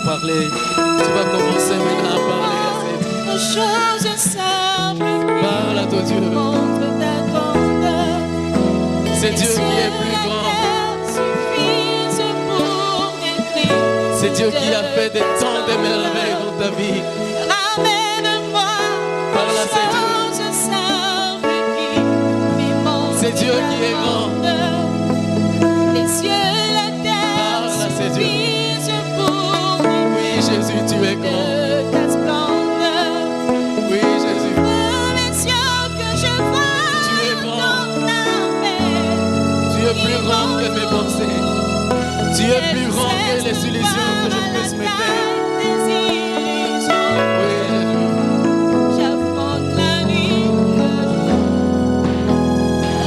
parler. Tu vas commencer maintenant à parler. Chose simple. Parle à ton Dieu. Montre ta grandeur. C'est Dieu qui est plus grand. C'est Dieu qui a fait des temps de merveilles dans ta vie. Ramène-moi. Parle à Dieu. C'est Dieu qui est grand. Les cieux, la terre suffisent pour nous. Oui, Jésus, tu es grand. Ta splendeur. Oui, Jésus. Les cieux que je vois. Tu es grand. Dans ta paix. Tu es plus grand que mes pensées. Tu es plus grand que les illusions que je puisse me faire. Oui, Jésus. J'affronte la nuit.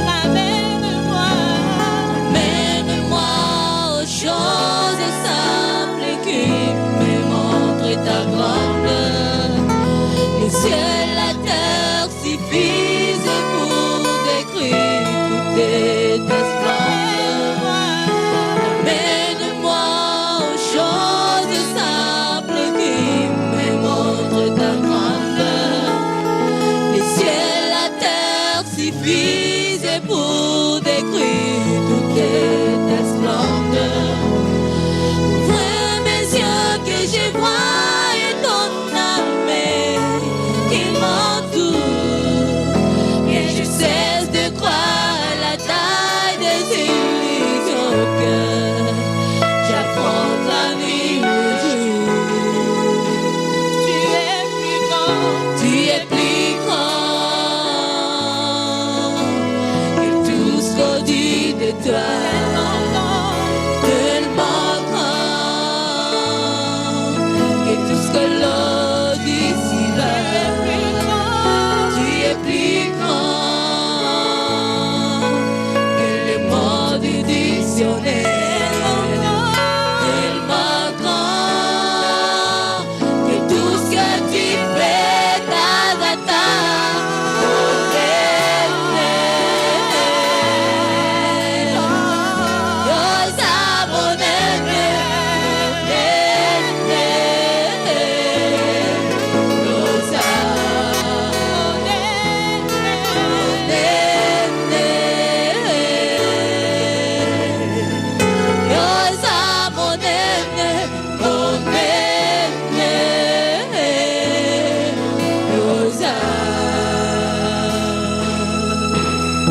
Ramène-moi. Mène-moi aux choses simples qui me montrent ta grandeur. Les cieux, la terre suffisent pour décrire. suffisait pour décrire toute ta splendeur. Ouvre mes yeux que je vois et ton armée qui m'entoure, que je cesse de croire à la taille des illusions que j'affronte la nuit au jour. Tu es plus grand. Tu es plus grand que tout ce qu'on dit de toi. Tellement grand que tout ce que l'on dit d'ici-bas. Tu es plus grand que le monde du dictionnaire. Tellement grand que tout ce que tu fais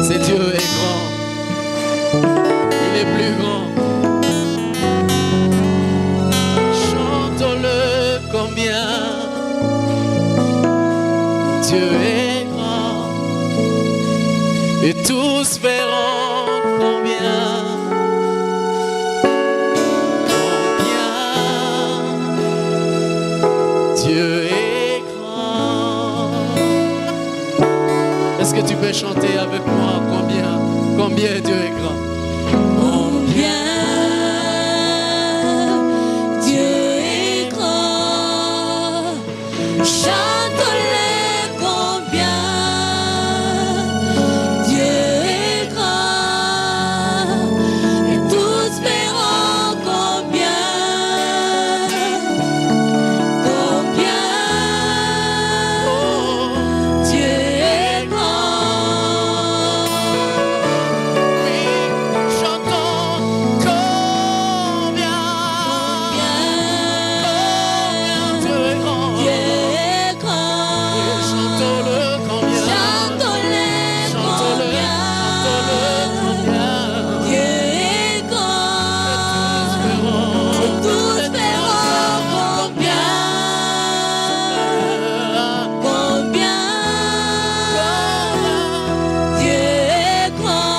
C'est Dieu est grand. Il est plus grand. Chantons-le combien Dieu est grand. Et tous verront combien Dieu est grand. Est-ce que tu peux chanter avec moi combien Dieu est grand? Combien Dieu est grand, chante-le combien Dieu est grand, et tous verront combien Dieu est grand. Oui, chantons combien Dieu est grand. Dieu est grand. Chantons-le combien. Chantons-le Chantons-le combien. Dieu est grand. Et tous verront combien Dieu est grand.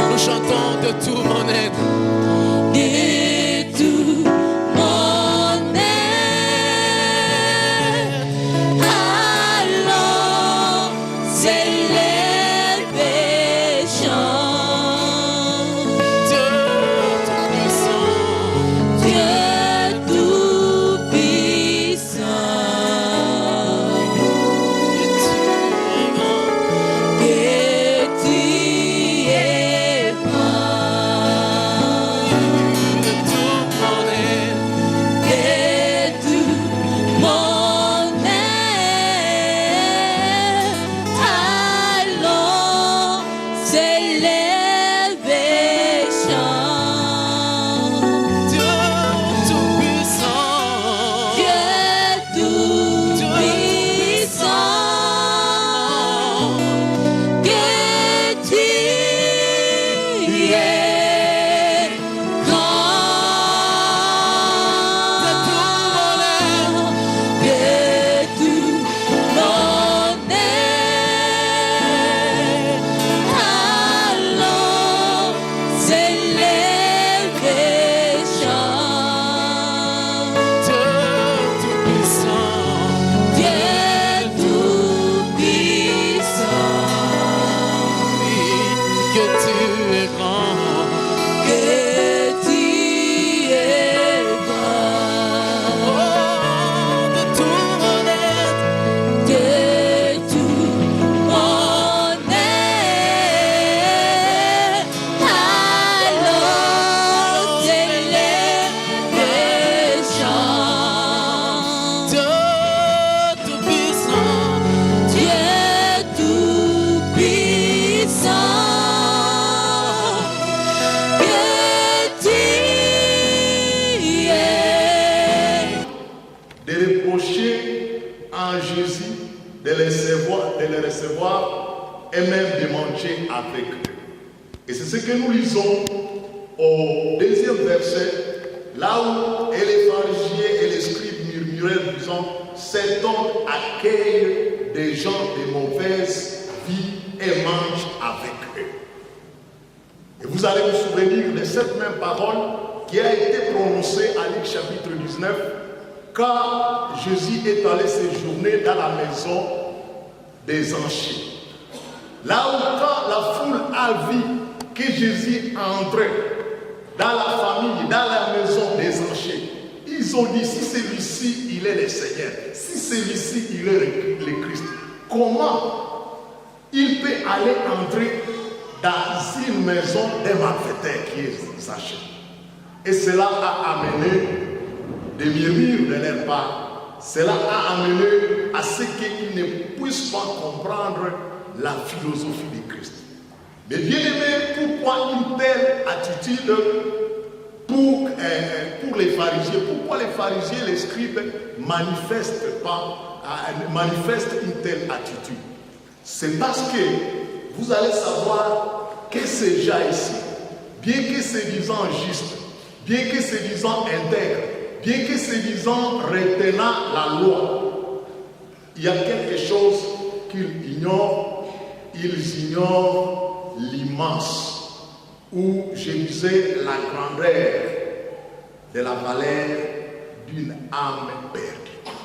Nous chantons de tout mon être. De tout mon être, allons s'élever, chant. Dieu tout-puissant. Dieu tout-puissant, Et tu es grand. que tu es grand. De tout mon être. Et tout mon être, allons s'élever, chant. Dieu tout-puissant. Dieu tout-puissant, que tu es grand, que tout mon être, allons s'élever, chant. Dieu tout-puissant. Dieu tout-puissant, recevoir et même de manger avec eux. Et c'est ce que nous lisons au deuxième verset, là où les pharisiens et les scribes murmuraient, disant, cet homme accueille des gens de mauvaise vie et mange avec eux. Et vous allez vous souvenir de cette même parole qui a été prononcée à Luc chapitre 19, quand Jésus est allé séjourner dans la maison des anciens. Là où quand la foule a vu que Jésus entrait dans la famille, dans la maison des anciens, ils ont dit, si celui-ci, il est le Seigneur, si celui-ci, il est le Christ, comment il peut aller entrer dans une maison d'un malfaiteur qui est Zachée? Et cela a amené des murmures de leur part. Cela a amené à ce qu'ils ne puissent pas comprendre la philosophie de Christ. Mais bien aimé, pourquoi une telle attitude pour les pharisiens? Pourquoi les pharisiens et les scribes manifestent une telle attitude? C'est parce que vous allez savoir que ces gens ici, bien que se disant justes, bien que se disant intègres, bien que se disant retenant la loi, il y a quelque chose qu'ils ignorent. Ils ignorent l'immense, ou je disais la grandeur de la valeur d'une âme perdue.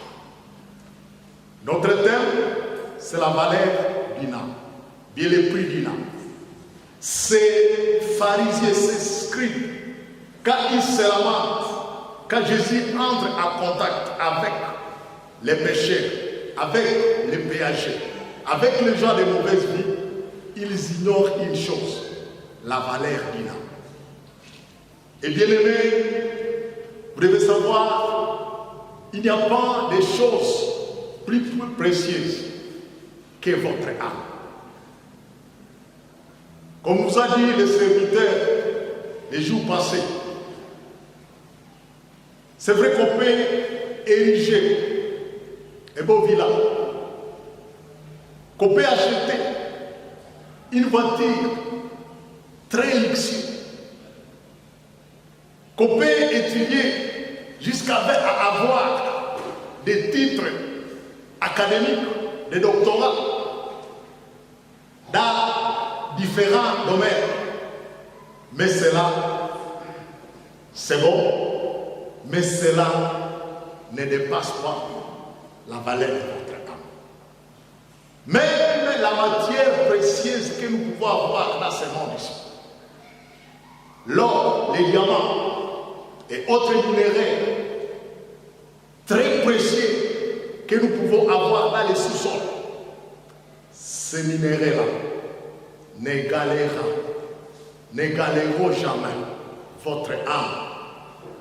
Notre thème, c'est la valeur d'une âme, bien le prix d'une âme. Ces pharisiens, ces scribes, quand ils se lamentent, quand Jésus entre en contact avec les pécheurs, avec les péagers, avec les gens de mauvaise vie, ils ignorent une chose, la valeur d'une âme. Et bien aimé, vous devez savoir, il n'y a pas de choses plus précieuses que votre âme. Comme vous a dit le serviteur les jours passés, c'est vrai qu'on peut ériger un beau village, qu'on peut acheter une voiture très luxueuse, qu'on peut étudier jusqu'à avoir des titres académiques, des doctorats dans différents domaines. Mais cela, c'est bon, mais cela ne dépasse pas la valeur de votre âme. Même la matière précieuse que nous pouvons avoir dans ce monde ici, l'or, les diamants et autres minéraux très précieux que nous pouvons avoir dans les sous-sols, ces minéraux-là n'égaleront jamais votre âme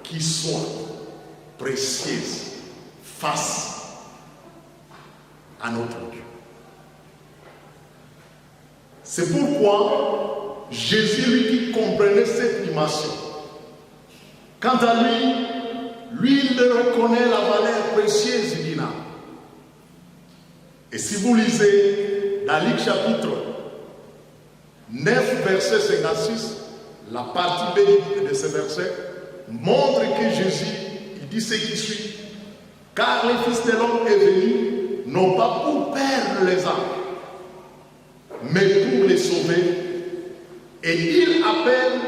qui soit précieuse face à notre Dieu. C'est pourquoi Jésus, lui qui comprenait cette dimension, quant à lui, il reconnaît la valeur précieuse d'une âme. Et si vous lisez dans Luc chapitre 9, verset 56, la partie B de ce verset montre que Jésus, il dit ce qui suit. Car le Fils de l'homme est venu, non pas pour perdre les âmes, mais pour les sauver. Et il appelle,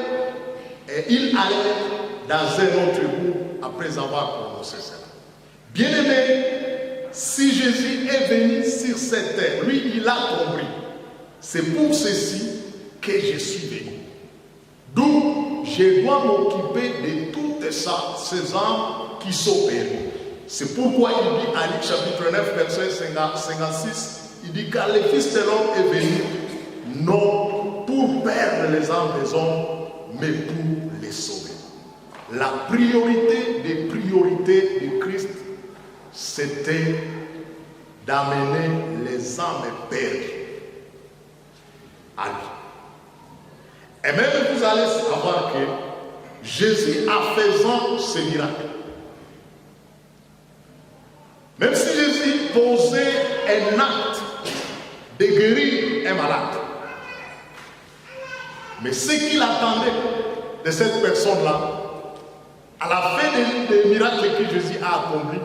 et il allait dans un autre bout après avoir prononcé cela. Bien-aimé, si Jésus est venu sur cette terre, lui, il a compris. C'est pour ceci que je suis venu. D'où je dois m'occuper de toutes ces âmes qui sont perdues. C'est pourquoi il dit à Luc chapitre 9, verset 56, il dit car le Fils de l'homme est venu, non pour perdre les âmes des hommes, mais pour les sauver. La priorité des priorités de Christ, c'était d'amener les âmes perdues à lui. Et même vous allez savoir que Jésus, en faisant ce miracle, même si Jésus posait un acte de guérir un malade. Mais ce qu'il attendait de cette personne-là, à la fin des miracles que Jésus a accomplis,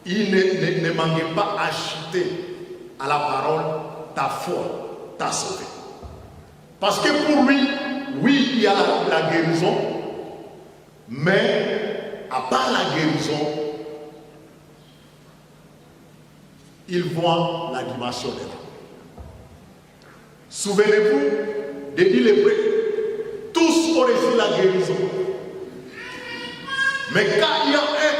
il ne manquait pas à chuter à la parole, ta foi t'a sauvé. Parce que pour lui, oui, il y a la guérison, mais à part la guérison, il voit la dimension de l'âme. Souvenez-vous des 10 lépreux. Tous ont reçu la guérison. Mais quand il y a un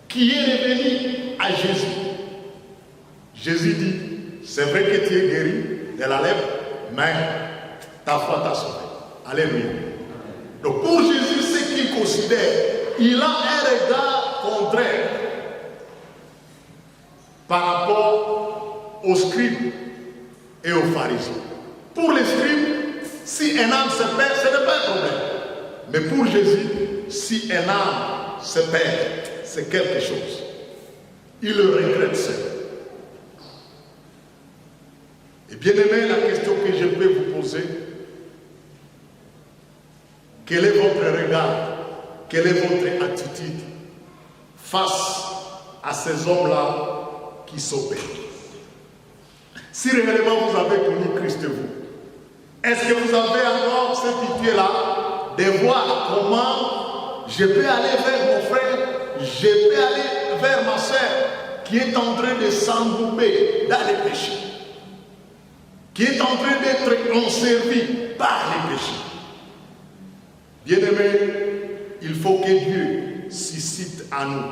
qui est revenu à Jésus, Jésus dit, c'est vrai que tu es guéri de la lèpre, mais ta foi t'a sauvé. Alléluia. Donc pour Jésus, ce qu'il considère, il a un regard contraire par rapport aux scribes et aux pharisiens. Pour les scribes, si un âme se perd, ce n'est pas un problème. Mais pour Jésus, si un âme se perd, c'est quelque chose. Il le regrette seul. Et bien aimé, la question que je peux vous poser, quel est votre regard, quelle est votre attitude face à ces hommes-là qui sont perdus? Si réellement vous avez connu Christ vous, est-ce que vous avez encore cette idée-là de voir comment je peux aller vers mon frère, je peux aller vers ma soeur qui est en train de s'engouber dans les péchés, qui est en train d'être enservi par les péchés? Bien-aimés, il faut que Dieu suscite à nous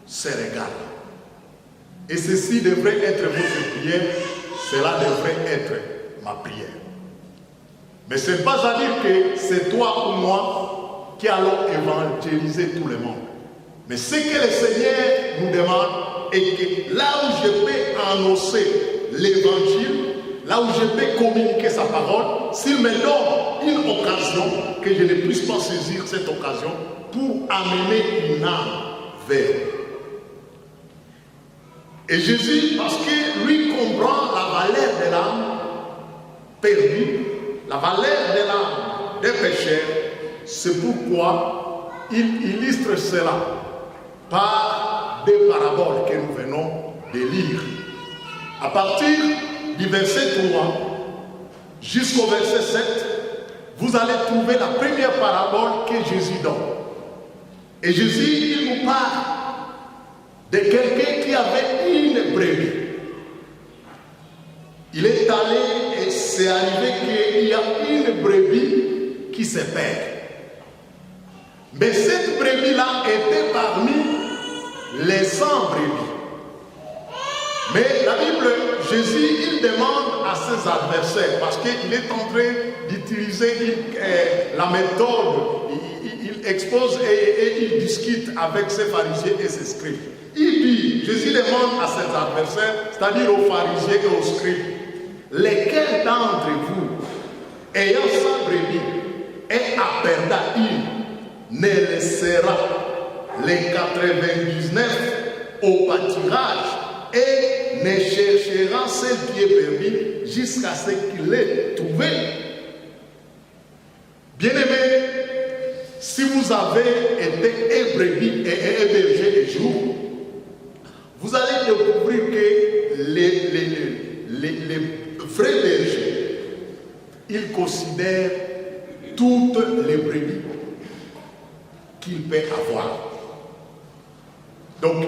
ce regard. Et ceci devrait être votre prière, cela devrait être ma prière. Mais ce n'est pas à dire que c'est toi ou moi qui allons évangéliser tout le monde. Mais ce que le Seigneur nous demande est que là où je peux annoncer l'évangile, là où je peux communiquer sa parole, s'il me donne une occasion, que je ne puisse pas saisir cette occasion pour amener une âme vers lui. Et Jésus, parce que lui comprend la valeur de l'âme perdue, la valeur de l'âme des pécheurs, c'est pourquoi il illustre cela par des paraboles que nous venons de lire. À partir du verset 3 jusqu'au verset 7, vous allez trouver la première parabole que Jésus donne. Et Jésus, il nous parle de quelqu'un qui avait une brebis. Il est allé et c'est arrivé qu'il y a une brebis qui se perd. Mais cette brebis-là était parmi les 100 brebis. Mais la Bible, Jésus, il demande à ses adversaires, parce qu'il est en train d'utiliser la méthode, il expose et il discute avec ses pharisiens et ses scribes. Il dit, Jésus demande à ses adversaires, c'est-à-dire aux pharisiens et aux scribes, lesquels d'entre vous, ayant 100 brebis et en perdant une, ne laissera les 99 au pâturage et ne cherchera celle qui est perdue jusqu'à ce qu'il l'ait trouvée? Bien-aimés, si vous avez été brebis et hébergé un jour, vous allez découvrir que les vrais bergers, ils considèrent toutes les brebis qu'il peut avoir. Donc,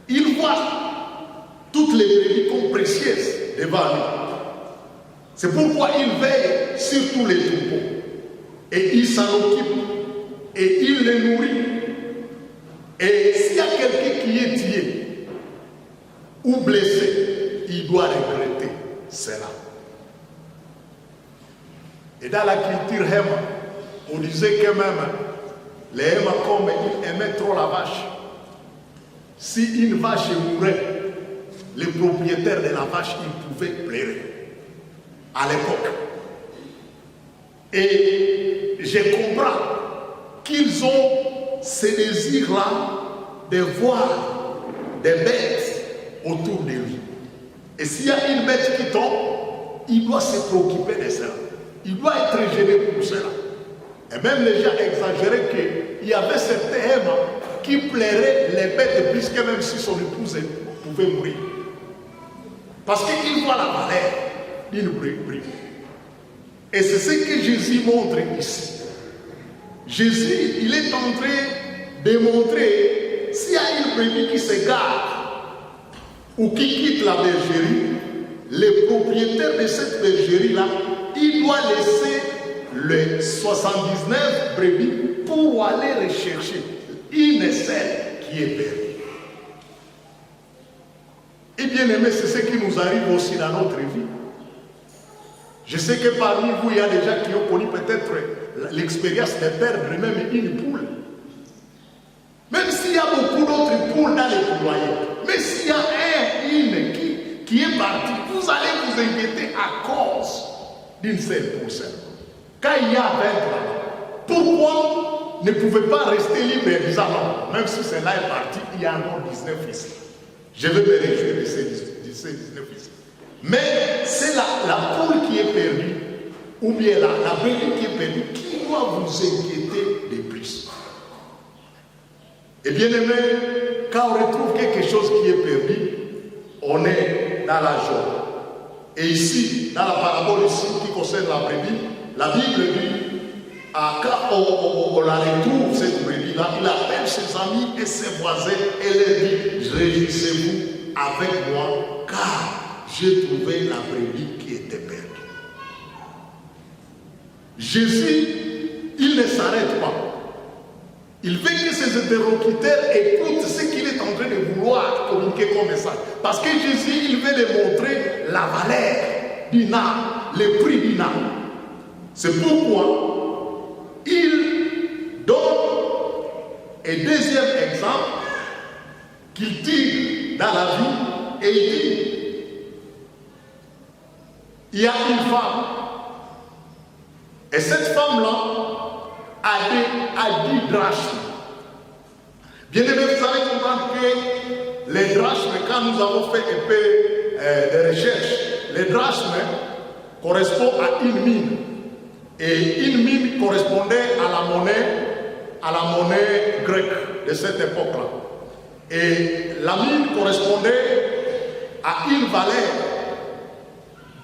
ils voient toutes les brebis comme précieuses devant lui. C'est pourquoi il veille sur tous les troupeaux. Et il s'en occupe. Et il les nourrit. Et s'il y a quelqu'un qui est tué ou blessé, il doit regretter cela. Et dans la culture Hema, on disait que même les Hema, comme ils aimaient trop la vache, si une vache mourait, les propriétaires de la vache, ils pouvaient pleurer à l'époque. Et je comprends qu'ils ont ce désir-là de voir des bêtes autour de lui. Et s'il y a une bête qui tombe, il doit se préoccuper de cela. Il doit être gêné pour cela. Et même les gens exagéraient qu'il y avait certains hommes qui plairaient les bêtes plus que même si son épouse pouvait mourir. Parce qu'il voit la valeur d'une brebis. Et c'est ce que Jésus montre ici. Jésus, il est en train de montrer s'il y a une brebis qui s'égare ou qui quitte la bergerie, le propriétaire de cette bergerie-là, il doit laisser les 79 brebis pour aller rechercher une seule qui est perdue. Et bien aimé, c'est ce qui nous arrive aussi dans notre vie. Je sais que parmi vous, il y a des gens qui ont connu peut-être l'expérience de perdre même une poule. Même s'il y a beaucoup d'autres poules dans les poulaillers, mais s'il y a une qui est partie, vous allez vous inquiéter à cause d'une seule poule. Quand il y a 20 là, pourquoi ne pouvez pas rester libre et disant non, même si celle-là est partie, il y a encore 19 ici. Je vais me réjouir de ces 19 ici. Mais c'est la poule qui est perdue, ou bien la brebis qui est perdue, qui doit vous inquiéter de plus. Et bien aimé, quand on retrouve quelque chose qui est perdu, on est dans la joie. Et ici, dans la parabole ici qui concerne la brebis, la Bible dit, quand on la retrouve, cette brebis-là, il appelle ses amis et ses voisins et leur dit, réjouissez-vous avec moi, car j'ai trouvé la brebis qui était perdue. Jésus, il ne s'arrête pas. Il veut que ses interlocuteurs écoutent ce qu'il est en train de vouloir communiquer comme message. Parce que Jésus, il veut leur montrer la valeur d'une âme, le prix d'une âme. C'est pourquoi il donne un deuxième exemple qu'il tire dans la vie et il dit, il y a une femme et cette femme-là a 10 drachmes. Bien aimé, vous allez comprendre que les drachmes, quand nous avons fait un peu de recherche, les drachmes correspondent à une mine. Et une mine correspondait à la monnaie grecque de cette époque-là. Et la mine correspondait à une valeur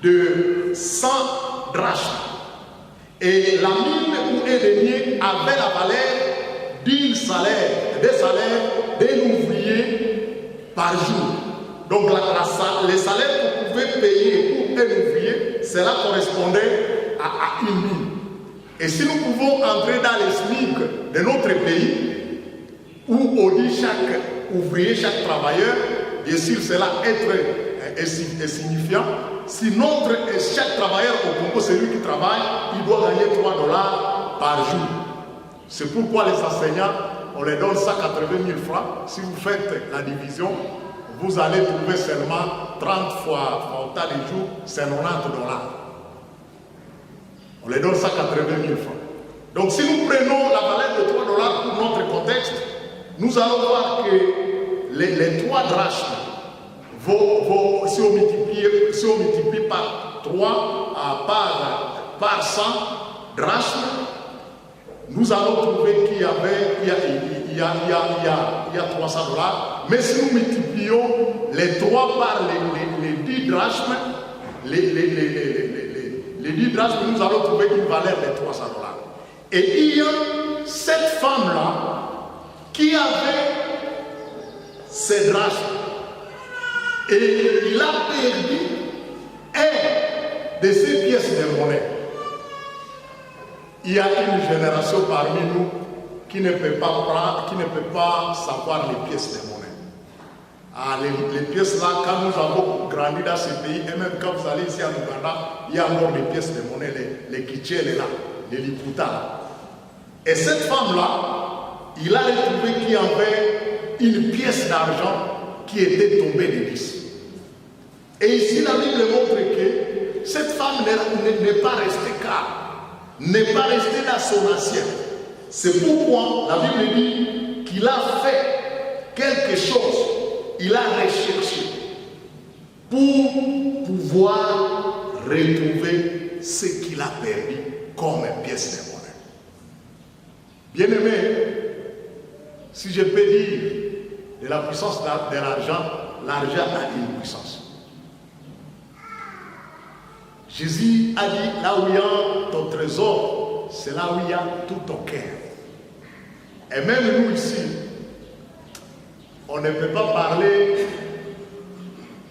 de 100 drachmes. Et la mine où est régnée avait la valeur des salaires d'un ouvrier par jour. Donc les salaires que vous pouvez payer pour un ouvrier, cela correspondait à une mine. Et si nous pouvons entrer dans les SMIC de notre pays, où on dit chaque ouvrier, chaque travailleur, bien sûr cela est insignifiant. Si chaque travailleur au Congo, celui qui travaille, il doit gagner $3 par jour. C'est pourquoi les enseignants, on les donne 180 000 francs. Si vous faites la division, vous allez trouver seulement 30 fois autant de jours, c'est $90. On les donne 180 000 francs. Donc si nous prenons la valeur de $3 pour notre contexte, nous allons voir que les 3 drachmes, si on multiplie par 3, par 100 drachmes, nous allons trouver qu'il y a $300. Mais si nous multiplions les 3 par les 10 drachmes, les 10 drachmes, nous allons trouver une valeur de $300. Et il y a cette femme-là qui avait ces drachmes. Et il a perdu un de ces pièces de monnaie. Il y a une génération parmi nous qui ne peut pas savoir les pièces de monnaie. Les pièces là, quand nous avons grandi dans ce pays, et même quand vous allez ici en Ouganda, il y a encore des pièces de monnaie, les kitchels là, les liputa là. Et cette femme-là, il a retrouvé qu'il y avait une pièce d'argent qui était tombée de 10. Et ici, la Bible montre que cette femme n'est pas restée calme, n'est pas restée dans son assiette. C'est pourquoi la Bible dit qu'il a fait quelque chose, il a recherché. pour pouvoir retrouver ce qu'il a perdu comme pièce de monnaie. Bien-aimé, si je peux dire de la puissance de l'argent, l'argent a une puissance. Jésus a dit, là où il y a ton trésor, c'est là où il y a tout ton cœur. Et même nous ici, on ne peut pas parler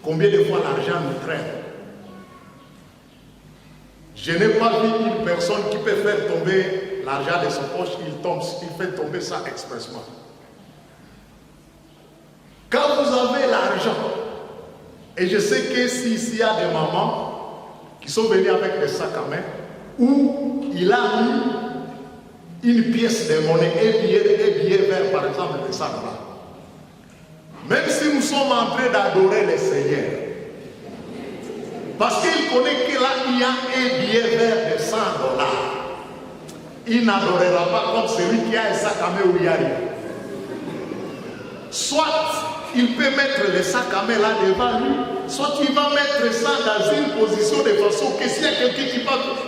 combien de fois l'argent nous traîne. Je n'ai pas vu une personne qui peut faire tomber l'argent de son poche, il fait tomber ça expressement. Quand vous avez l'argent, et je sais que s'il y a des mamans qui sont venues avec des sacs à main, où il a mis une pièce de monnaie, un billet vert, par exemple, de 100 $. Même si nous sommes en train d'adorer le Seigneur, parce qu'il connaît que là, il y a un billet vert de 100 $, il n'adorera pas comme celui qui a un sac à main où il y a rien. Soit il peut mettre le sac à main là devant lui, soit il va mettre ça dans une position de façon que s'il y a quelqu'un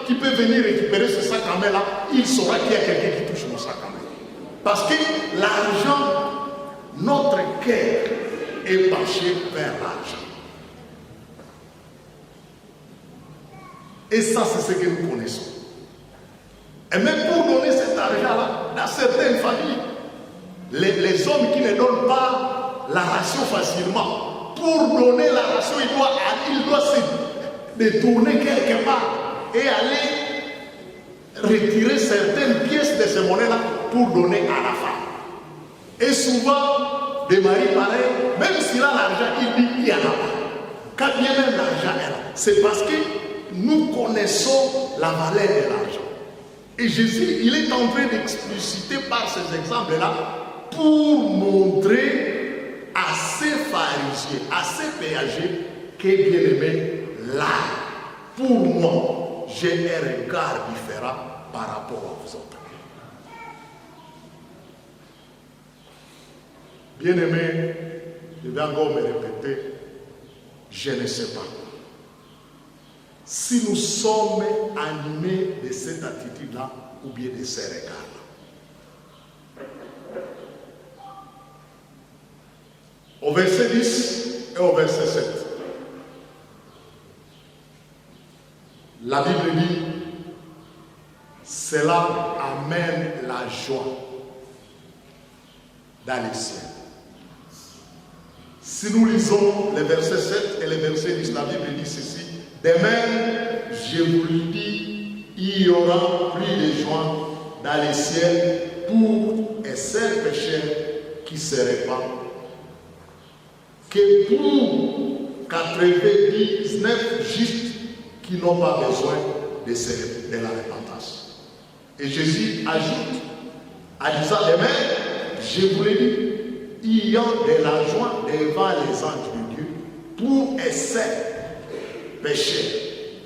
qui peut venir récupérer ce sac à main là, il saura qu'il y a quelqu'un qui touche mon sac à main. Parce que l'argent, notre cœur est penché vers l'argent. Et ça, c'est ce que nous connaissons. Et même pour donner cet argent-là, dans certaines familles, les hommes qui ne donnent pas la ration facilement, pour donner la ration, il doit se détourner quelque part et aller retirer certaines pièces de ces monnaies-là pour donner à la femme. Et souvent, des maris pareils, même s'il a l'argent, il dit il y en a pas. Quand bien même l'argent est là, c'est parce que nous connaissons la valeur de l'argent. Et Jésus, il est en train d'expliciter par ces exemples-là pour montrer à ces pharisiens, à ces péagers, que bien aimé, là, pour moi, j'ai un regard différent par rapport à vous autres. Bien aimé, je vais encore me répéter, je ne sais pas. Si nous sommes animés de cette attitude-là, ou bien de ces regards-là. Au verset 10 et au verset 7, la Bible dit, cela amène la joie dans les cieux. Si nous lisons les versets 7 et les versets 10, la Bible dit ceci, de même, je vous le dis, il y aura plus de joie dans les cieux pour un seul pécheur qui se répand que pour 99 justes qui n'ont pas besoin de la repentance. Et Jésus ajoute, en disant de même, je vous le dis, il y a de la joie devant les anges de Dieu pour un seul pécheur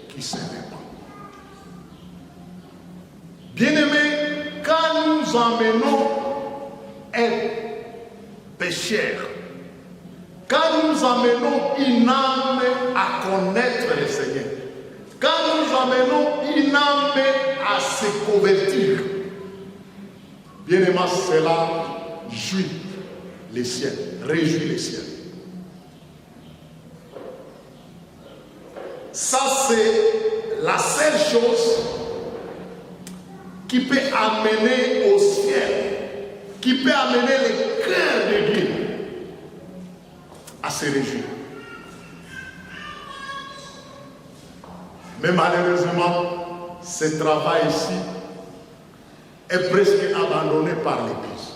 qui se répand. Bien-aimés, quand nous emmenons un pécheur, quand nous amenons une âme à connaître le Seigneur, quand nous amenons une âme à se convertir, bien aimé, cela jouit les cieux, réjouit les cieux. Ça, c'est la seule chose qui peut amener au ciel, qui peut amener le cœur de Dieu à se réjouir. Mais malheureusement, ce travail ici est presque abandonné par l'Église.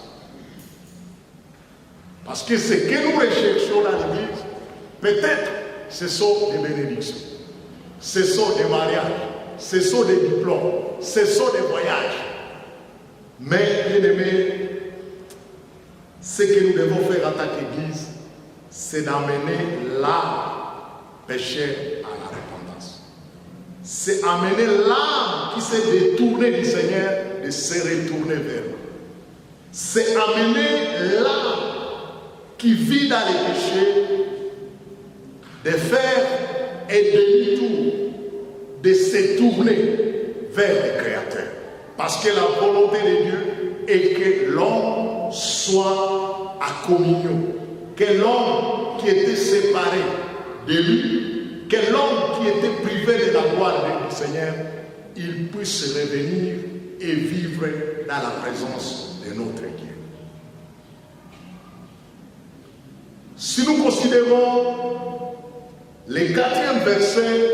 Parce que ce que nous recherchons dans l'Église, peut-être ce sont des bénédictions, ce sont des mariages, ce sont des diplômes, ce sont des voyages. Mais, bien aimés, ce que nous devons faire en tant qu'Église, c'est d'amener l'âme pécheur à la repentance. C'est amener l'âme qui s'est détournée du Seigneur de se retourner vers nous. C'est amener l'âme qui vit dans les péchés de faire un demi-tour, de se tourner vers le Créateur. Parce que la volonté de Dieu est que l'homme soit à communion, que l'homme qui était séparé de lui, que l'homme qui était privé de la gloire du Seigneur, il puisse revenir et vivre dans la présence de notre Dieu. Si nous considérons le 4e verset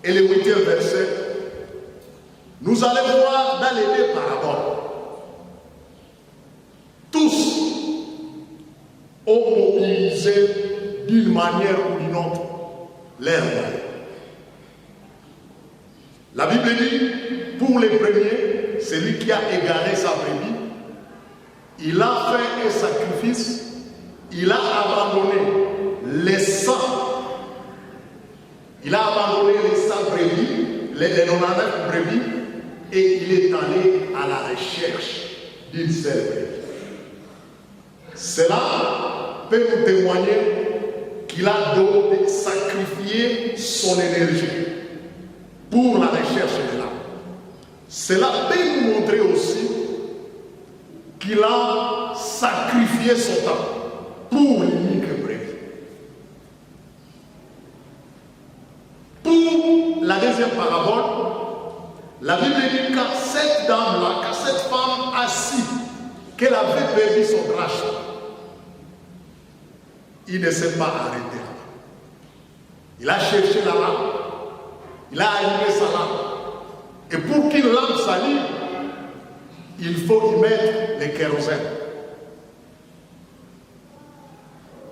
et le 8e verset, nous allons voir dans les deux paraboles. Tous ont mobilisé d'une manière ou d'une autre leur moyen. La Bible dit, pour les premiers, celui qui a égaré sa brebis, il a fait un sacrifice, il a abandonné les 100. Il a abandonné les 100 brebis, les 99 brebis, et il est allé à la recherche d'une seule brebis. Cela peut nous témoigner qu'il a donc sacrifié son énergie pour la recherche de l'âme. Cela peut nous montrer aussi qu'il a sacrifié son temps pour l'unique brebis. Pour la deuxième parabole, la Bible dit qu'à cette dame-là, qu'à cette femme assise, qu'elle avait perdu son rachat, il ne s'est pas arrêté là. Il a cherché la lampe, il a allumé sa lampe. Et pour qu'une lampe s'allume, il faut y mettre le kérosène.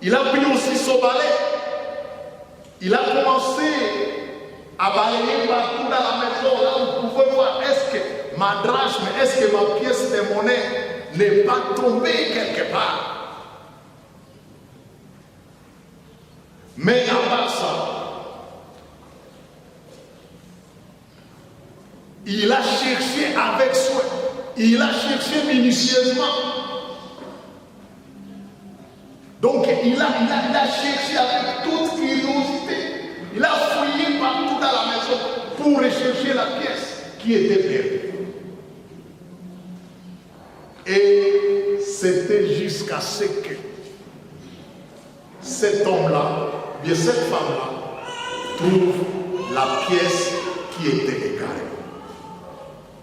Il a pris aussi son balai. Il a commencé à balayer partout dans la maison. Là, vous pouvez voir, est-ce que ma drachme, est-ce que ma pièce de monnaie n'est pas tombée quelque part? Mais à part ça, il a cherché avec soin, il a cherché minutieusement. Donc il a cherché avec toute curiosité. Il a fouillé partout dans la maison pour rechercher la pièce qui était perdue. Et c'était jusqu'à ce que cet homme-là, bien cette femme-là, trouve la pièce qui était égarée.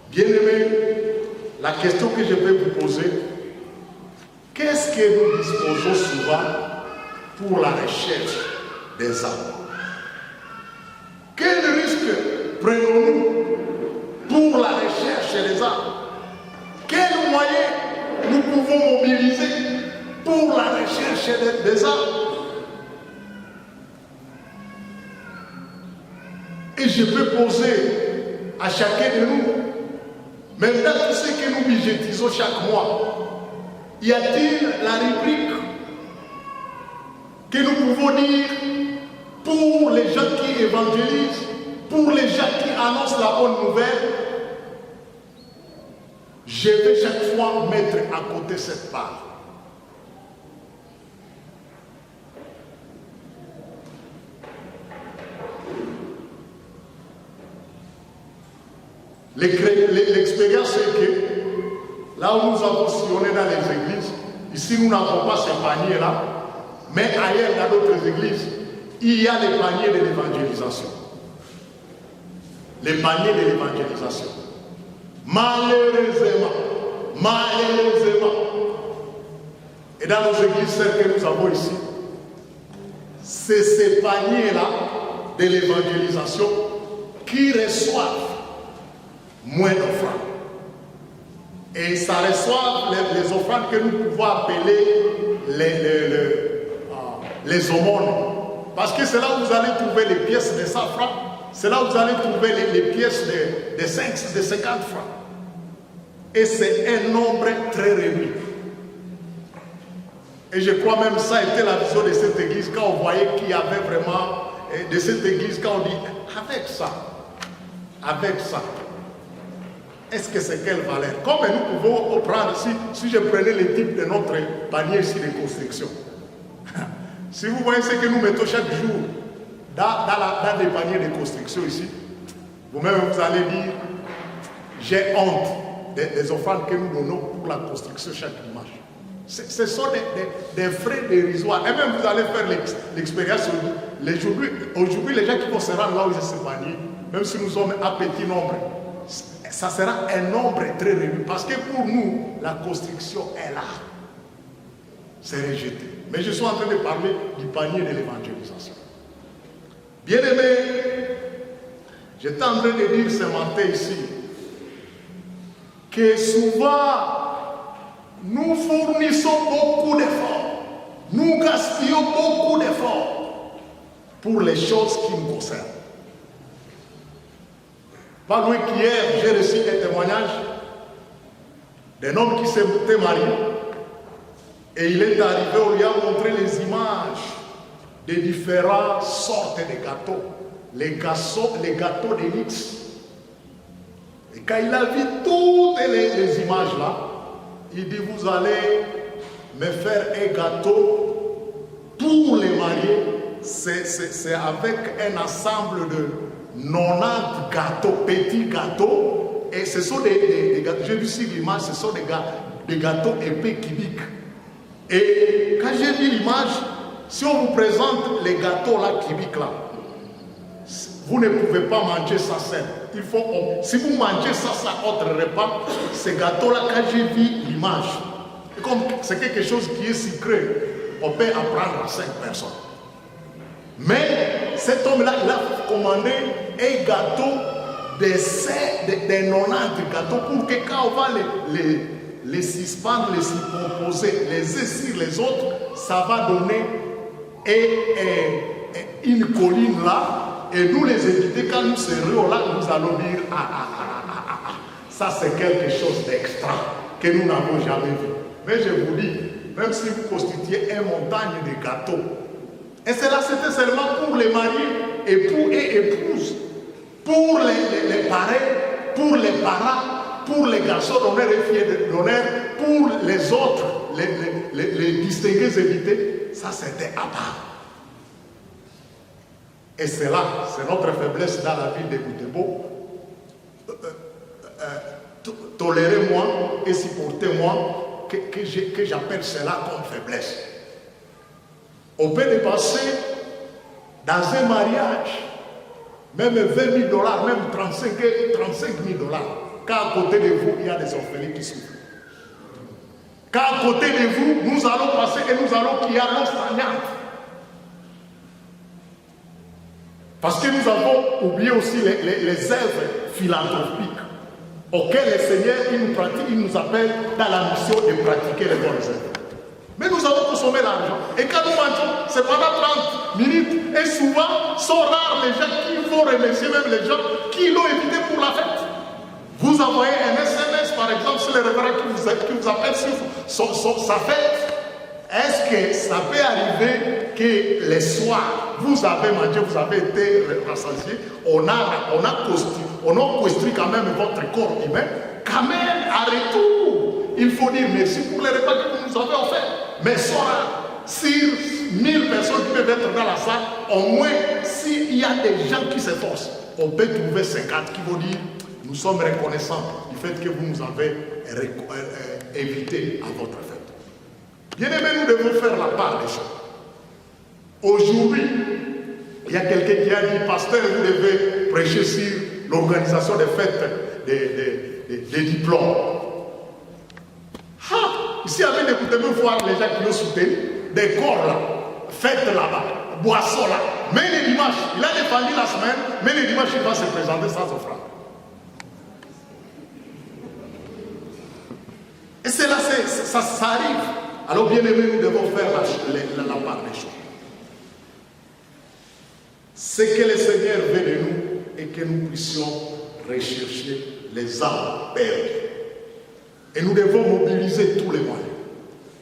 Bien-aimés, la question que je vais vous poser, qu'est-ce que nous disposons souvent pour la recherche des âmes? Quel risque prenons-nous pour la recherche des âmes? Quels moyens nous pouvons mobiliser pour la recherche des âmes? Et je peux poser à chacun de nous, même dans tout ce que nous budgétisons chaque mois, y a-t-il la rubrique que nous pouvons dire pour les gens qui évangélisent, pour les gens qui annoncent la bonne nouvelle? Je vais chaque fois mettre à côté cette part. L'expérience c'est que là où nous avons sillonné dans les églises, ici nous n'avons pas ces paniers-là, mais ailleurs dans d'autres églises, il y a les paniers de l'évangélisation. Les paniers de l'évangélisation. Malheureusement, et dans nos églises, celles que nous avons ici, c'est ces paniers-là de l'évangélisation qui reçoivent moins d'offrandes. Et ça reçoit les offrandes que nous pouvons appeler les aumônes. Parce que c'est là où vous allez trouver les pièces de 100 francs. C'est là où vous allez trouver les pièces de 50 francs. Et c'est un nombre très réduit. Et je crois même que ça a été la vision de cette église quand on voyait qu'il y avait vraiment de cette église, quand on dit avec ça, est-ce que c'est quelle valeur? Comme nous pouvons prendre, si je prenais le type de notre panier ici de construction, Si vous voyez ce que nous mettons chaque jour dans des paniers de construction ici, vous-même vous allez dire, j'ai honte des offrandes que nous donnons pour la construction chaque dimanche. Ce sont des frais dérisoires. Et même vous allez faire l'expérience aujourd'hui, les gens qui vont se rendre là où ils se panier, même si nous sommes à petit nombre, ça sera un nombre très réduit. Parce que pour nous, la construction est là. C'est rejeté. Mais je suis en train de parler du panier de l'évangélisation. Bien-aimés, j'étais en train de dire ce matin ici que souvent nous fournissons beaucoup d'efforts, nous gaspillons beaucoup d'efforts pour les choses qui nous concernent. Pas loin qu'hier, j'ai reçu un témoignage d'un homme qui s'était marié et il est arrivé, on lui a montré les images de différentes sortes de gâteaux, les gâteaux de luxe. Et quand il a vu toutes les images là, il dit, vous allez me faire un gâteau pour les mariés. C'est avec un ensemble de 90 gâteaux, petits gâteaux. Et ce sont des gâteaux, j'ai vu sur l'image, ce sont des gâteaux épais cubiques. Et quand j'ai vu l'image, si on vous présente les gâteaux là, cubiques là, vous ne pouvez pas manger ça seul. Si vous mangez ça autre repas, ces gâteaux-là, quand j'ai vu l'image, comme c'est quelque chose qui est sucré, on peut apprendre à 5 personnes. Mais cet homme-là, il a commandé un gâteau de 90 gâteaux pour que quand on va les suspendre, les superposer les uns sur les autres, ça va donner une colline là. Et nous les invités, quand nous serons là, nous allons dire ça c'est quelque chose d'extra que nous n'avons jamais vu. Mais je vous dis, même si vous constituez une montagne de gâteaux, et cela c'était seulement pour les mariés, époux et épouses, pour les parents, pour les parents, pour les garçons d'honneur et filles d'honneur, pour les autres, les distingués invités, ça c'était à part. Et c'est là, c'est notre faiblesse dans la vie de Boutebo. Tolérez-moi et supportez-moi que j'appelle cela comme faiblesse. On peut dépenser dans un mariage même 20 000 $, même 35 000 $. Quand à côté de vous, il y a des orphelins qui souffrent. Quand à côté de vous, nous allons passer et nous allons qu'il y a l'eau stagnante. Parce que nous avons oublié aussi les œuvres philanthropiques auxquelles le Seigneur il nous appelle dans la mission de pratiquer les bonnes œuvres. Mais nous avons consommé l'argent. Et quand nous mangeons, c'est pendant 30 minutes. Et souvent, sont rares les gens qui vont remercier même les gens qui l'ont évité pour la fête. Vous envoyez un SMS, par exemple, sur le révérend qui vous appelle sur sa fête. Est-ce que ça peut arriver que les soirs, vous avez mangé, vous avez été rassasié, on a construit quand même votre corps humain, quand même, à retour, il faut dire merci pour les repas que vous nous avez offerts. Mais soir, sur 1000 personnes qui peuvent être dans la salle, au moins, s'il y a des gens qui s'efforcent, on peut trouver 50 qui vont dire, nous sommes reconnaissants du fait que vous nous avez invités à votre fête. Bien-aimés, nous devons faire la part des choses. Aujourd'hui, il y a quelqu'un qui a dit, pasteur, vous devez prêcher sur l'organisation des fêtes des diplômes. Ici, avec des coups de main, voir les gens qui nous soutiennent, des corps là, fêtes là-bas, boissons là. Mais les dimanches, il a défendu la semaine, mais les dimanches, il va se présenter sans offrande. Et c'est là, ça arrive. Alors, bien aimés, nous devons faire la part des choses. Ce que le Seigneur veut de nous est que nous puissions rechercher les âmes perdues. Et nous devons mobiliser tous les moyens.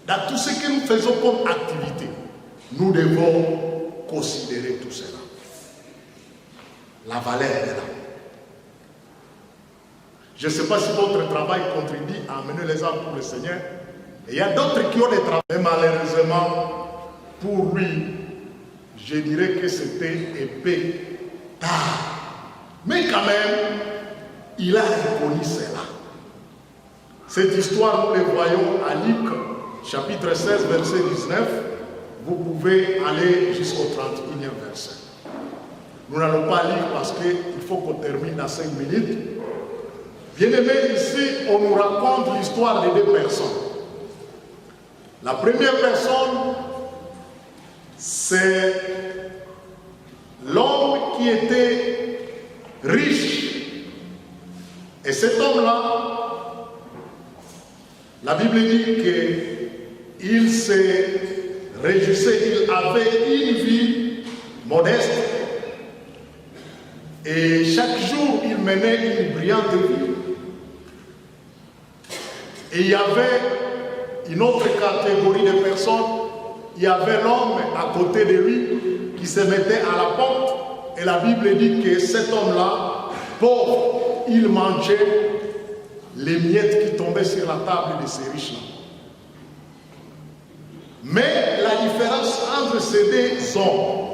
Dans tout ce que nous faisons comme activité, nous devons considérer tout cela. La valeur est là. Je ne sais pas si votre travail contribue à amener les âmes pour le Seigneur. Et il y a d'autres qui ont des travaux. Mais malheureusement, pour lui, je dirais que c'était épais tard. Mais quand même, il a reconnu cela. Cette histoire, nous le voyons à Luc, chapitre 16, verset 19. Vous pouvez aller jusqu'au 31e verset. Nous n'allons pas lire parce qu'il faut qu'on termine dans 5 minutes. Bien-aimés, ici, on nous raconte l'histoire de deux personnes. La première personne, c'est l'homme qui était riche. Et cet homme-là, la Bible dit qu'il se réjouissait, il avait une vie modeste. Et chaque jour, il menait une brillante vie. Et il y avait une autre catégorie de personnes. Il y avait l'homme à côté de lui qui se mettait à la porte. Et la Bible dit que cet homme-là, pauvre, il mangeait les miettes qui tombaient sur la table de ces riches-là. Mais la différence entre ces deux hommes,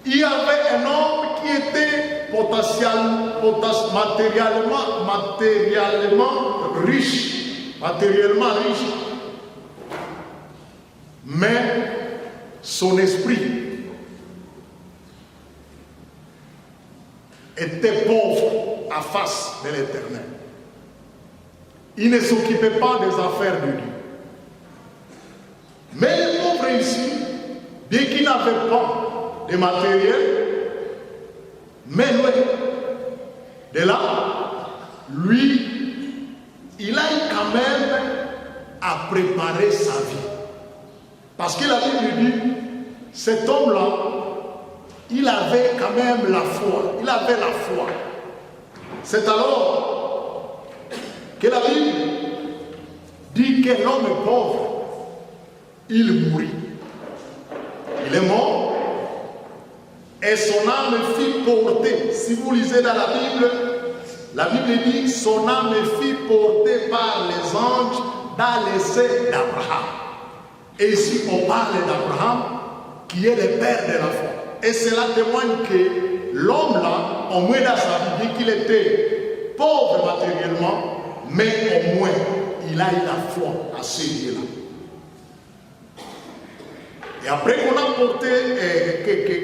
il y avait un homme qui était matériellement riche, mais son esprit était pauvre à face de l'Éternel. Il ne s'occupait pas des affaires de Dieu. Mais le pauvre ici, bien qu'il n'avait pas de matériel, mais de là, lui, il a eu quand même à préparer sa vie. Parce que la Bible dit, cet homme-là, il avait quand même la foi. Il avait la foi. C'est alors que la Bible dit que l'homme pauvre, il mourit. Il est mort. Et son âme fut portée. Si vous lisez dans la Bible dit son âme fut portée par les anges dans les seins d'Abraham. Et ici on parle d'Abraham qui est le père de la foi. Et cela témoigne que l'homme là, au moins dans sa vie, qu'il était pauvre matériellement, mais au moins il a eu la foi à ce Dieu-là. Et après qu'on a porté,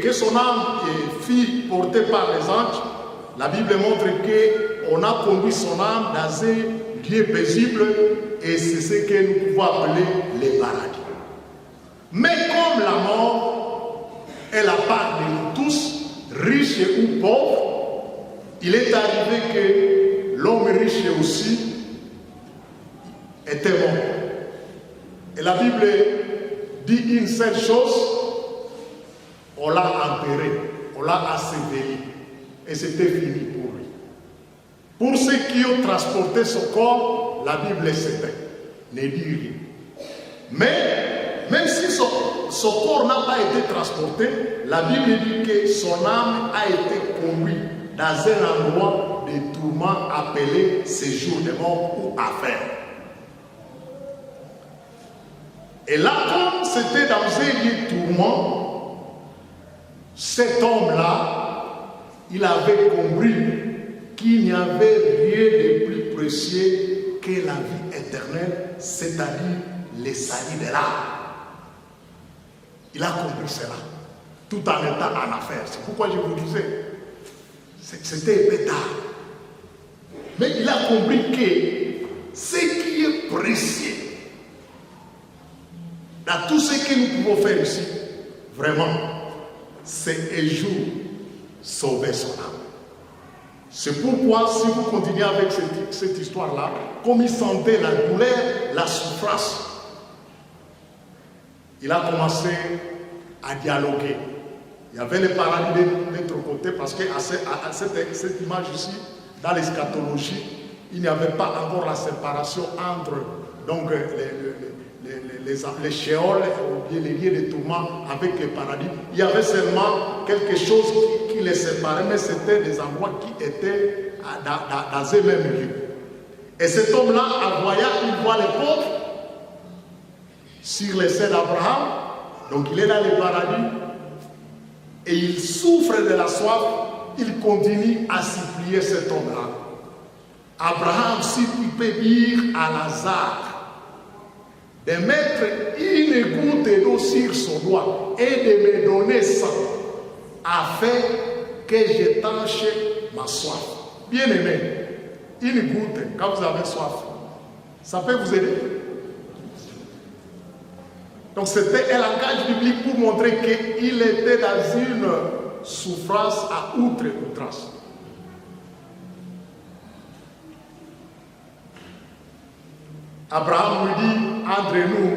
que son âme fut portée par les anges, la Bible montre qu'on a conduit son âme dans un lieu paisible, et c'est ce que nous pouvons appeler le paradis. Mais comme la mort est la part de nous tous, riches ou pauvres, il est arrivé que l'homme riche aussi était mort. Et la Bible dit une seule chose, on l'a enterré, on l'a asseveli, et c'était fini pour lui. Pour ceux qui ont transporté son corps, la Bible sait, ne dit rien. Mais, même si son corps n'a pas été transporté, la Bible dit que son âme a été conduite dans un endroit de tourment appelé séjour de mort ou affaire. Et là, comme c'était dans un lieu de tourment, cet homme-là, il avait compris qu'il n'y avait rien de plus précieux que la vie éternelle, c'est-à-dire les salut de l'âme. Il a compris cela, tout en étant en affaires. C'est pourquoi je vous disais, c'était pétard. Mais il a compris que ce qui est précieux, dans tout ce que nous pouvons faire ici, vraiment, c'est un jour sauver son âme. C'est pourquoi, si vous continuez avec cette histoire-là, comme il sentait la douleur, la souffrance, il a commencé à dialoguer. Il y avait le paradis de l'autre côté, parce qu'à cette image ici, dans l'eschatologie, il n'y avait pas encore la séparation entre donc, les shéols ou bien les lieux de tourment avec le paradis. Il y avait seulement quelque chose qui les séparait, mais c'était des endroits qui étaient dans un même lieu. Et cet homme-là, en voyant, il voit les pauvres sur les seins d'Abraham, donc il est dans le paradis, et il souffre de la soif, il continue à supplier cet homme-là. Abraham, si tu peux dire à Lazare de mettre une goutte d'eau sur son doigt et de me donner ça, afin que je tâche ma soif. Bien aimé, une goutte, quand vous avez soif, ça peut vous aider. Donc c'était un langage biblique pour montrer qu'il était dans une souffrance à outrance. Abraham lui dit, entre nous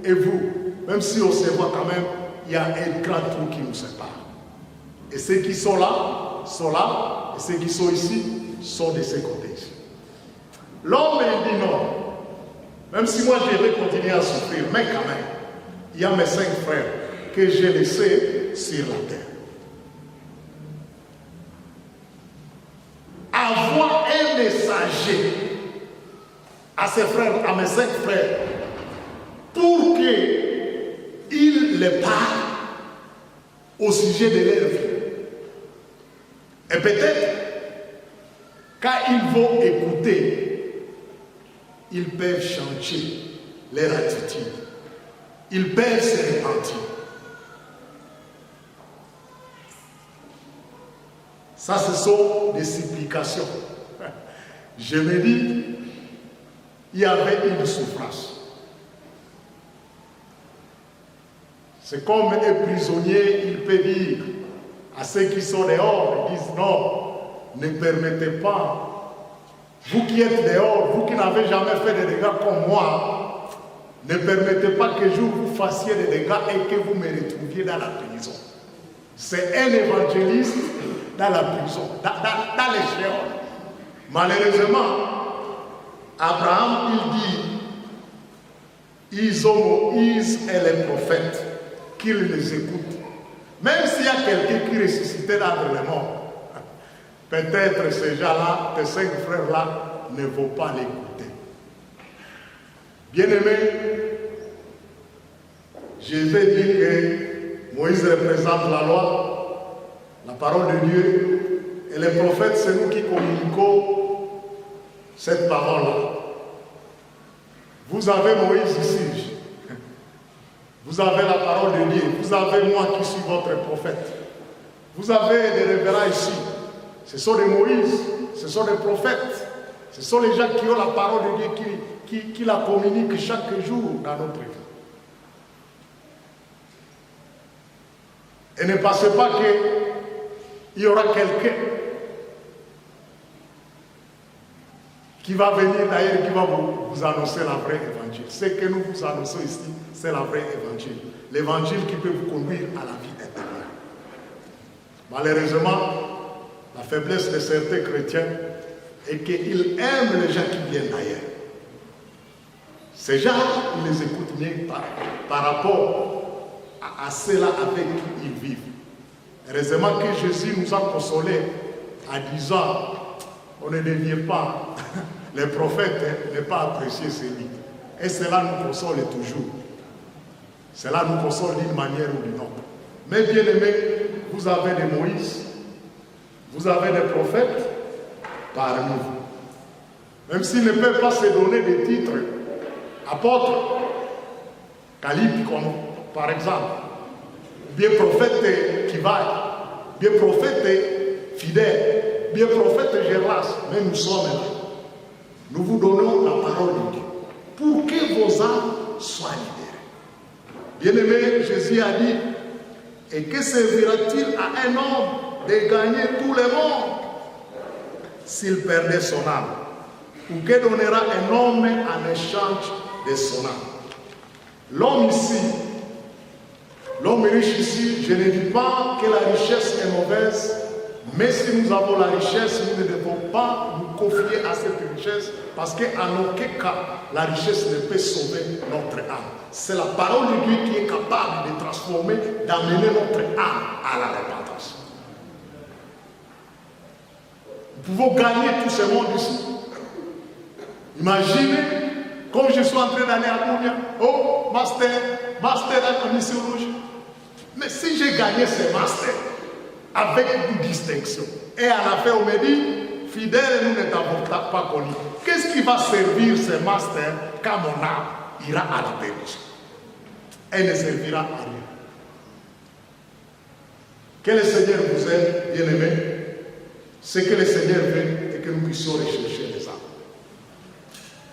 et vous, même si on se voit quand même, il y a un grand trou qui nous sépare. Et ceux qui sont là, et ceux qui sont ici, sont de ce côté. L'homme dit non. Même si moi je vais continuer à souffrir, mais quand même, il y a mes 5 frères que j'ai laissés sur la terre. Avoir un messager à ses frères, à mes 5 frères, pour qu'ils les parlent au sujet de leur vie. Et peut-être, quand ils vont écouter, ils peuvent changer leur attitude. Ils peuvent se repentir. Ça, ce sont des supplications. Je me dis, il y avait une souffrance. C'est comme un prisonnier, il peut dire à ceux qui sont dehors, ils disent non, ne permettez pas, vous qui êtes dehors, vous qui n'avez jamais fait de dégâts comme moi, ne permettez pas que je vous fassiez des dégâts et que vous me retrouviez dans la prison. C'est un évangéliste dans la prison, dans les géants. Malheureusement, Abraham, il dit, ils ont Moïse et les prophètes, qu'ils les écoutent. Même s'il y a quelqu'un qui ressuscitait d'entre les morts, peut-être ces gens-là, ces 5 frères-là, ne vont pas l'écouter. Bien-aimés, je vais dire que Moïse représente la loi, la parole de Dieu, et les prophètes, c'est nous qui communiquons cette parole-là. Vous avez Moïse ici. Vous avez la parole de Dieu. Vous avez moi qui suis votre prophète. Vous avez des révérends ici. Ce sont des Moïse, ce sont des prophètes. Ce sont les gens qui ont la parole de Dieu, qui la communiquent chaque jour dans notre vie. Et ne pensez pas qu'il y aura quelqu'un qui va venir d'ailleurs, qui va vous annoncer la vraie évangile. Ce que nous vous annonçons ici, c'est la vraie évangile. L'évangile qui peut vous conduire à la vie éternelle. Malheureusement, la faiblesse de certains chrétiens est qu'ils aiment les gens qui viennent d'ailleurs. Ces gens, ils les écoutent bien par rapport à ceux-là avec qui ils vivent. Heureusement que Jésus nous a consolés en disant, on ne devient pas, les prophètes ne pas apprécier ces livres. Et cela nous console toujours. Cela nous console d'une manière ou d'une autre. Mais bien aimés, vous avez des Moïse, vous avez des prophètes parmi vous. Même s'ils ne peuvent pas se donner des titres, apôtres, calibre, comme par exemple, bien prophète Kivaï, bien prophète fidèle, bien prophète Gerlas, mais nous sommes là. Nous vous donnons la parole de Dieu pour que vos âmes soient libérées. Bien-aimé, Jésus a dit, et que servira-t-il à un homme de gagner tout le monde s'il perdait son âme? Ou que donnera un homme en échange de son âme? L'homme ici, l'homme riche ici, je ne dis pas que la richesse est mauvaise, mais si nous avons la richesse, nous ne devons pas nous confier à cette richesse, parce qu'en aucun cas, la richesse ne peut sauver notre âme. C'est la parole de Dieu qui est capable de transformer, d'amener notre âme à la repentance. Nous pouvons gagner tout ce monde ici. Imaginez, comme je suis en train d'aller à Bounia, oh, master dans la missiologie. Mais si j'ai gagné ce master, avec une distinction. Et à la fin, on me dit, fidèle, nous ne t'avons pas connu. Qu'est-ce qui va servir ce master quand mon âme ira à la perdition? Elle ne servira à rien. Que le Seigneur vous aide, bien-aimés. Ce que le Seigneur veut et que nous puissions rechercher les âmes.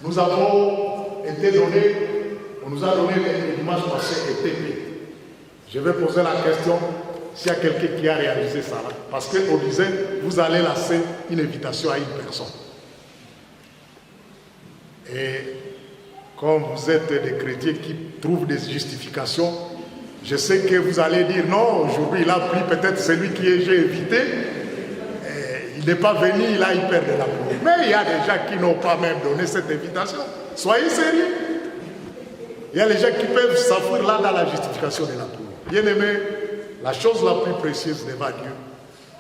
Nous avons été donnés, on nous a donné le dimanche passé ETP. Je vais poser la question s'il y a quelqu'un qui a réalisé ça là. Parce qu'on disait, vous allez lancer une invitation à une personne. Et comme vous êtes des chrétiens qui trouvent des justifications, je sais que vous allez dire non, aujourd'hui il a pris peut-être celui qui j'ai invité. Il n'est pas venu, il a eu peur de la pluie. Mais il y a des gens qui n'ont pas même donné cette invitation. Soyez sérieux. Il y a des gens qui peuvent s'enfuir là dans la justification de la pluie. Bien-aimés, la chose la plus précieuse devant Dieu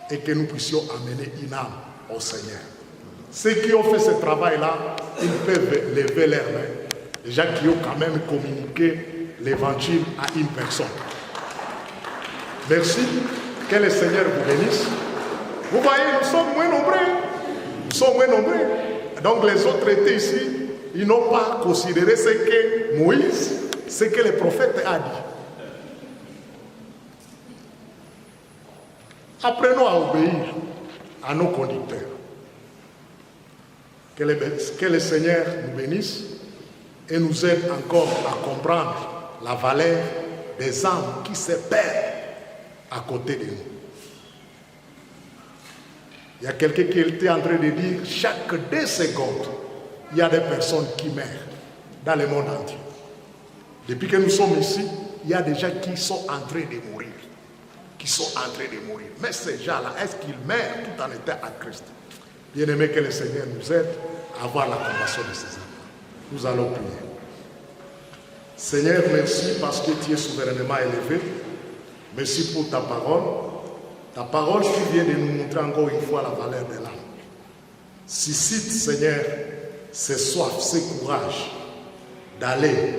est que nous puissions amener une âme au Seigneur. Ceux qui ont fait ce travail-là, ils peuvent lever leurs mains. Les gens qui ont quand même communiqué l'évangile à une personne. Merci. Que le Seigneur vous bénisse. Vous voyez, nous sommes moins nombreux. Nous sommes moins nombreux. Donc les autres étaient ici. Ils n'ont pas considéré ce que Moïse, ce que le prophète a dit. Apprenons à obéir à nos conducteurs. Que le Seigneur nous bénisse et nous aide encore à comprendre la valeur des âmes qui se perdent à côté de nous. Il y a quelqu'un qui était en train de dire chaque 2 secondes, il y a des personnes qui meurent dans le monde entier. Depuis que nous sommes ici, il y a des gens qui sont en train de mourir. Qui sont en train de mourir. Mais ces gens-là, est-ce qu'ils meurent tout en étant à Christ? Bien aimé, que le Seigneur nous aide à avoir la compassion de ces enfants. Nous allons prier. Seigneur, merci parce que tu es souverainement élevé. Merci pour ta parole. Ta parole qui vient de nous montrer encore une fois la valeur de l'âme. Suscite, Seigneur, ce soif, ce courage d'aller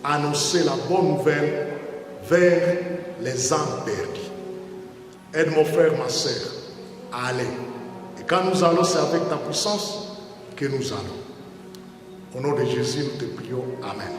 annoncer la bonne nouvelle vers les âmes perdues. Aide mon frère, ma soeur, à aller. Et quand nous allons, c'est avec ta puissance que nous allons. Au nom de Jésus, nous te prions. Amen.